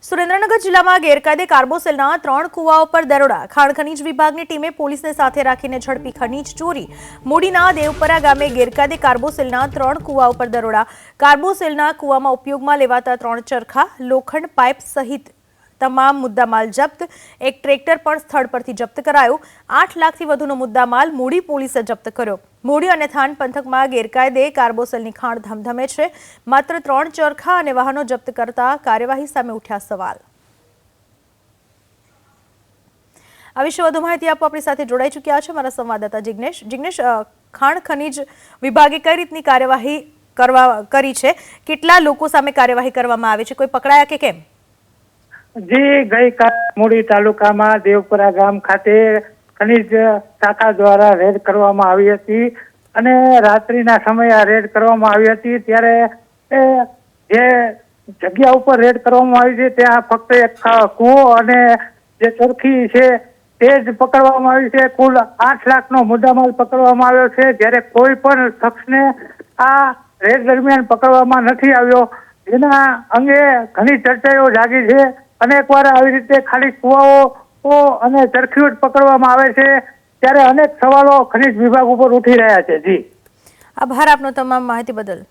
સુરેન્દ્રનગર જિલ્લામાં ગેરકાયદે કાર્બોસેલના 3 કુવાઓ પર દરોડા। ખાણ ખનીજ વિભાગની ટીમે પોલીસને સાથે રાખીને ઝડપી ખનીજ ચોરી। મૂડીના દેવપરા ગામે ગેરકાયદે કાર્બોસેલના 3 કુવાઓ પર દરોડા। કાર્બોસેલના કુવામાં ઉપયોગમાં લેવાતા 3 ચરખા, લોખંડ પાઇપ સહિત તમામ મુદ્દામાલ જપ્ત। એક ટ્રેક્ટર પણ સ્થળ પરથી જપ્ત કરાયો। 8 લાખથી વધુનો મુદ્દામાલ મૂડી પોલીસે જપ્ત કર્યો। મૂડી અને થાન પંથકમાં ગેરકાયદે કાર્બોસેલની ખાણ ધમધમે છે। માત્ર 3 ચરખા અને વાહનો જપ્ત કરતા કાર્યવાહી સામે ઉઠ્યા સવાલ। આ વિશે વધુ માહિતી આપવા આપણી સાથે જોડાઈ ચૂક્યા છે મારા સંવાદદાતા જિગ્નેશ। ખાણ ખનીજ વિભાગે કઈ રીતની કાર્યવાહી કરી છે? કેટલા લોકો સામે કાર્યવાહી કરવામાં આવી છે? કોઈ પકડાયા કે કેમ? જી, ગઈકાલે મૂડી તાલુકામાં દેવપરા ગામ ખાતે ખનીજ શાખા દ્વારા રેડ કરવામાં આવી હતી અને રાત્રિના સમયે આ રેડ કરવામાં આવી હતી। ત્યારે જે જગ્યા ઉપર રેડ કરવામાં આવી છે ત્યાં ફક્ત એક કૂવો અને જે ચરખી છે તે જ પકડવામાં આવી છે। કુલ 8 લાખનો મુદ્દામાલ પકડવામાં આવ્યો છે, જ્યારે કોઈ પણ શખ્સને આ રેડ દરમિયાન પકડવામાં નથી આવ્યો, જેના અંગે ઘણી ચર્ચાઓ જાગી છે। અનેકવાર આવી રીતે ખાલી કુવાઓ અને ચરખીઓ જ પકડવામાં આવે છે, ત્યારે અનેક સવાલો ખનીજ વિભાગ ઉપર ઉઠી રહ્યા છે। જી, આભાર આપનો તમામ માહિતી બદલ।